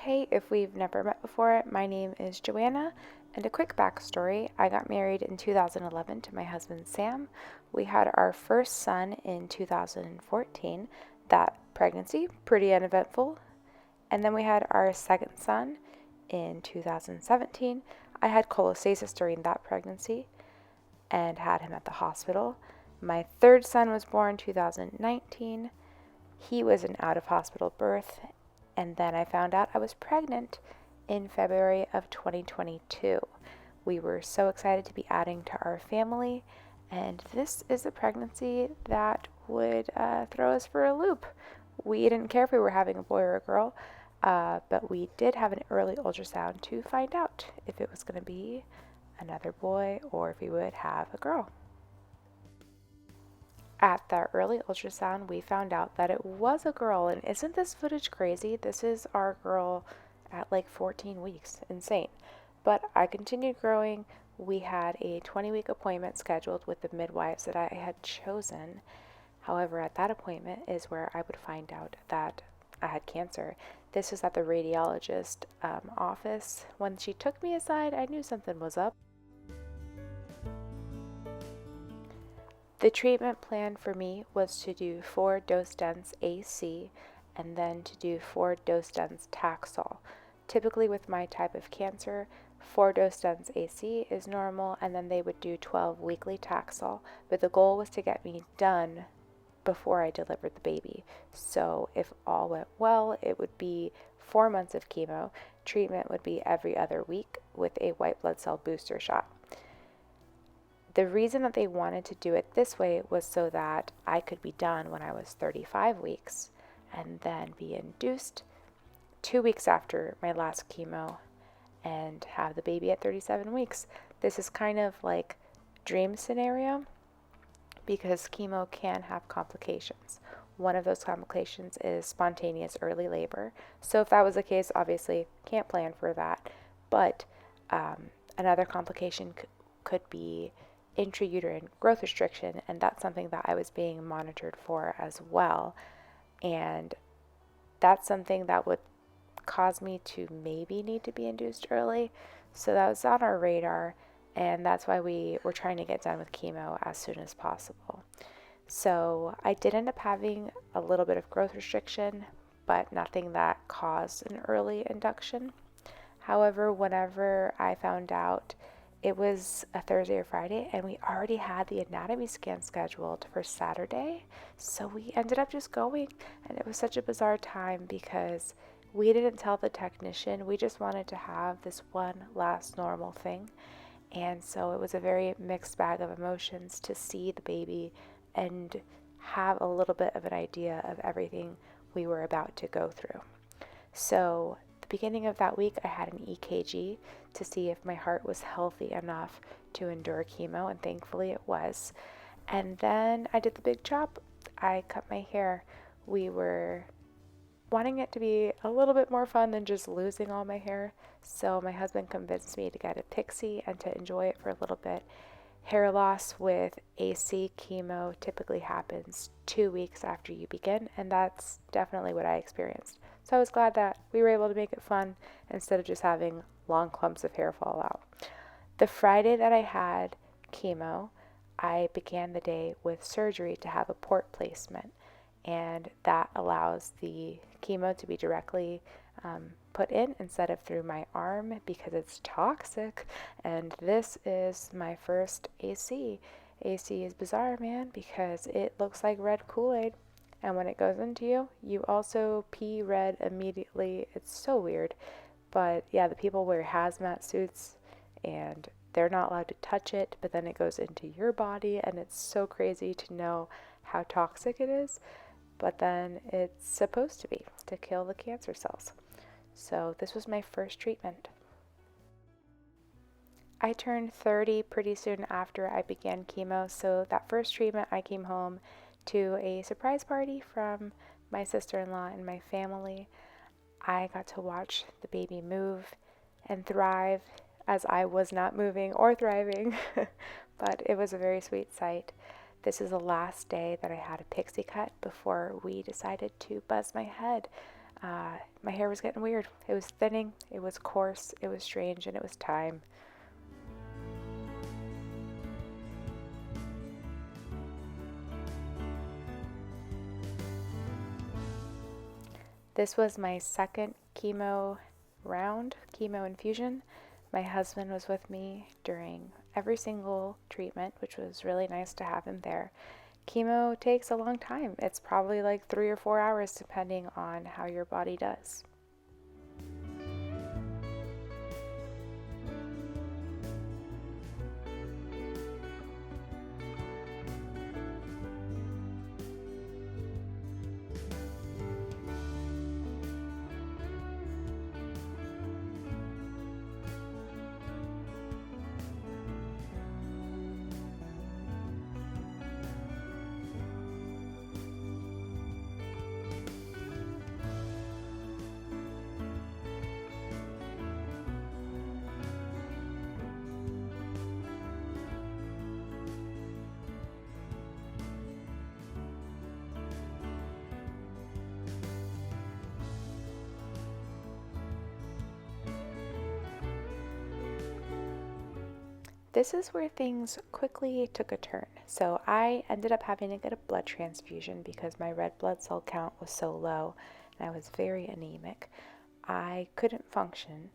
Hey, if we've never met before, my name is Joanna, and a quick backstory. I got married in 2011 to my husband Sam. We had our first son in 2014. That pregnancy, pretty uneventful. And then we had our second son in 2017. I had cholestasis during that pregnancy and had him at the hospital. My third son was born 2019. He was an out of hospital birth, and then I found out I was pregnant in February of 2022. We were so excited to be adding to our family, and this is a pregnancy that would throw us for a loop. We didn't care if we were having a boy or a girl, but we did have an early ultrasound to find out if it was going to be another boy or if we would have a girl. At that early ultrasound, we found out that it was a girl, and isn't this footage crazy? This is our girl at like 14 weeks. Insane. But I continued growing. We had a 20-week appointment scheduled with the midwives that I had chosen. However, at that appointment is where I would find out that I had cancer. This was at the radiologist office. When she took me aside, I knew something was up. The treatment plan for me was to do 4 dose dense AC and then to do 4 dose dense Taxol. Typically with my type of cancer, 4 dose dense AC is normal, and then they would do 12 weekly Taxol, but the goal was to get me done before I delivered the baby. So if all went well, it would be 4 months of chemo. Treatment would be every other week with a white blood cell booster shot. The reason that they wanted to do it this way was so that I could be done when I was 35 weeks and then be induced 2 weeks after my last chemo and have the baby at 37 weeks. This is kind of like dream scenario because chemo can have complications. One of those complications is spontaneous early labor. So if that was the case, obviously can't plan for that. But another complication could be intrauterine growth restriction, and that's something that I was being monitored for as well. And that's something that would cause me to maybe need to be induced early. So that was on our radar, and that's why we were trying to get done with chemo as soon as possible. So I did end up having a little bit of growth restriction, but nothing that caused an early induction. However, whenever I found out, it was a Thursday or Friday, and we already had the anatomy scan scheduled for Saturday. So we ended up just going, and it was such a bizarre time because we didn't tell the technician. We just wanted to have this one last normal thing. And so it was a very mixed bag of emotions to see the baby and have a little bit of an idea of everything we were about to go through. So beginning of that week, I had an EKG to see if my heart was healthy enough to endure chemo, and thankfully it was. And then I did the big chop. I cut my hair. We were wanting it to be a little bit more fun than just losing all my hair, so my husband convinced me to get a pixie and to enjoy it for a little bit. Hair loss with AC chemo typically happens 2 weeks after you begin, and that's definitely what I experienced. So I was glad that we were able to make it fun instead of just having long clumps of hair fall out. The Friday that I had chemo, I began the day with surgery to have a port placement, and that allows the chemo to be directly put in instead of through my arm because it's toxic. And this is my first AC. AC is bizarre, man, because it looks like red Kool-Aid. And when it goes into you, you also pee red immediately. It's so weird. But yeah, the people wear hazmat suits and they're not allowed to touch it, but then it goes into your body, and it's so crazy to know how toxic it is. But then it's supposed to be to kill the cancer cells. So this was my first treatment. I turned 30 pretty soon after I began chemo, so that first treatment I came home to a surprise party from my sister-in-law and my family. I got to watch the baby move and thrive as I was not moving or thriving, but it was a very sweet sight. This is the last day that I had a pixie cut before we decided to buzz my head. my hair was getting weird. It was thinning, it was coarse, it was strange, and it was time. This was my second chemo infusion. My husband was with me during every single treatment, which was really nice to have him there. Chemo takes a long time. It's probably like 3 or 4 hours depending on how your body does. This is where things quickly took a turn. So I ended up having to get a blood transfusion because my red blood cell count was so low and I was very anemic. I couldn't function.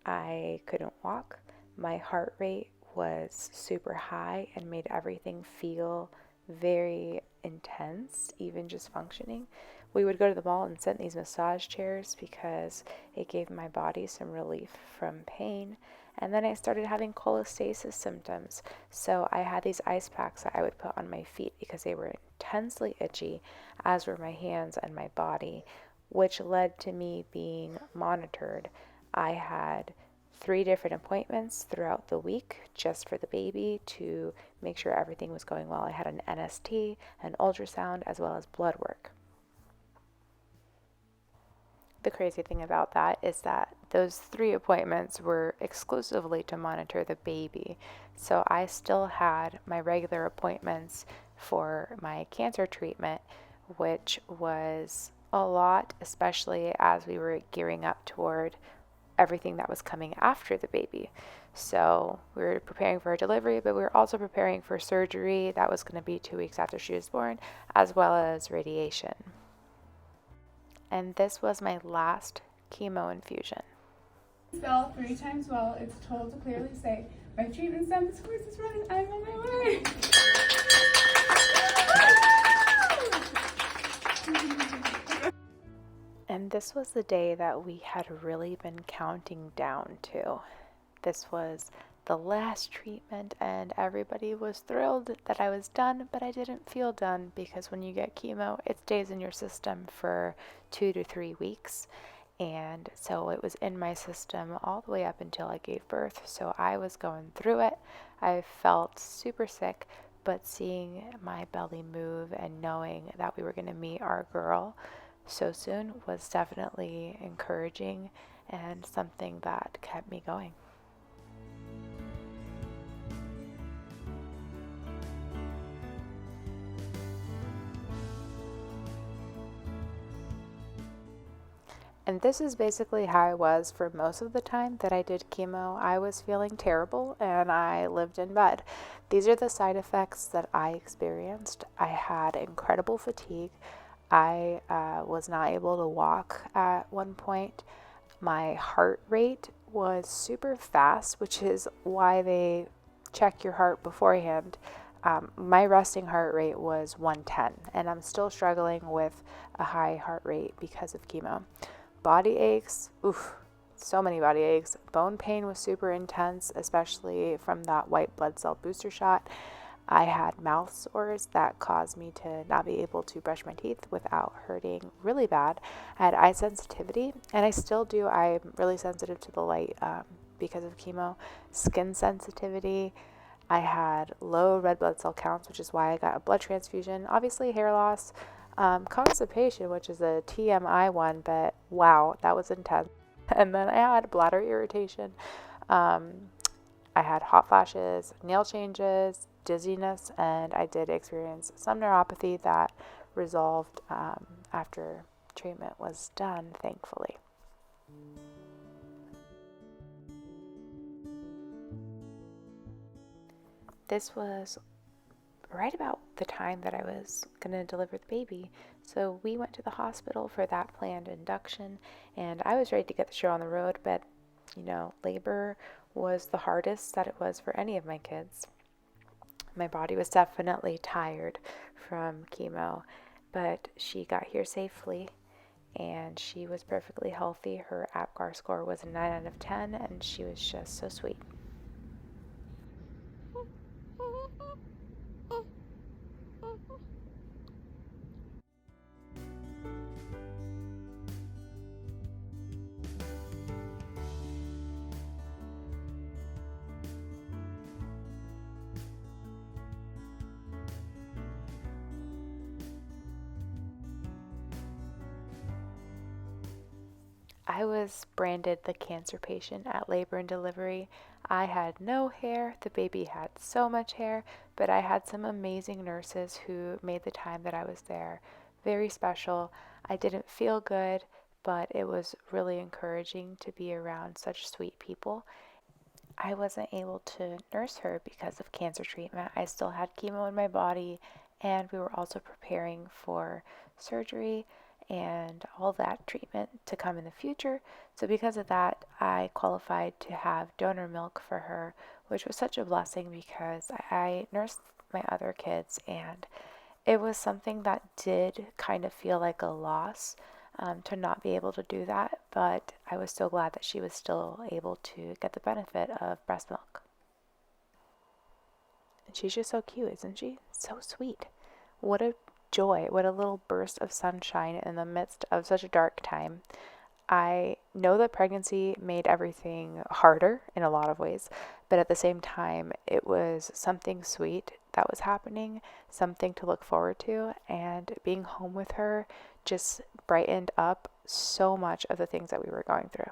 I couldn't walk. My heart rate was super high and made everything feel very intense, even just functioning. We would go to the mall and sit in these massage chairs because it gave my body some relief from pain. And then I started having cholestasis symptoms. So I had these ice packs that I would put on my feet because they were intensely itchy, as were my hands and my body, which led to me being monitored. I had 3 different appointments throughout the week just for the baby to make sure everything was going well. I had an NST, an ultrasound, as well as blood work. The crazy thing about that is that those 3 appointments were exclusively to monitor the baby. So I still had my regular appointments for my cancer treatment, which was a lot, especially as we were gearing up toward everything that was coming after the baby. So we were preparing for her delivery, but we were also preparing for surgery that was going to be 2 weeks after she was born, as well as radiation. And this was my last chemo infusion. Spell 3 times well, it's told to clearly say, my treatment status course is running, I'm on my way. And this was the day that we had really been counting down to. This was the last treatment and everybody was thrilled that I was done, but I didn't feel done because when you get chemo, it stays in your system for 2 to 3 weeks. And so it was in my system all the way up until I gave birth. So I was going through it. I felt super sick, but seeing my belly move and knowing that we were going to meet our girl so soon was definitely encouraging and something that kept me going. And this is basically how I was for most of the time that I did chemo. I was feeling terrible and I lived in bed. These are the side effects that I experienced. I had incredible fatigue. I was not able to walk at one point. My heart rate was super fast, which is why they check your heart beforehand. My resting heart rate was 110, and I'm still struggling with a high heart rate because of chemo. Body aches, so many body aches. Bone pain was super intense, especially from that white blood cell booster shot. I had mouth sores that caused me to not be able to brush my teeth without hurting really bad. I had eye sensitivity, and I still do. I'm really sensitive to the light because of chemo. Skin sensitivity. I had low red blood cell counts, which is why I got a blood transfusion. Obviously, hair loss. Constipation, which is a TMI one, but wow, that was intense. And then I had bladder irritation. I had hot flashes, nail changes, dizziness, and I did experience some neuropathy that resolved after treatment was done, thankfully. This was right about the time that I was going to deliver the baby. So we went to the hospital for that planned induction, and I was ready to get the show on the road, but labor was the hardest that it was for any of my kids. My body was definitely tired from chemo, but she got here safely and she was perfectly healthy. Her APGAR score was a 9 out of 10, and she was just so sweet. I was branded the cancer patient at labor and delivery. I had no hair, the baby had so much hair, but I had some amazing nurses who made the time that I was there very special. I didn't feel good, but it was really encouraging to be around such sweet people. I wasn't able to nurse her because of cancer treatment. I still had chemo in my body, and we were also preparing for surgery and all that treatment to come in the future. So, because of that, I qualified to have donor milk for her, which was such a blessing because I nursed my other kids, and it was something that did kind of feel like a loss to not be able to do that, but I was so glad that she was still able to get the benefit of breast milk. And she's just so cute, isn't she? So sweet. What a joy. What a little burst of sunshine in the midst of such a dark time. I know that pregnancy made everything harder in a lot of ways, but at the same time, it was something sweet that was happening, something to look forward to, and being home with her just brightened up so much of the things that we were going through.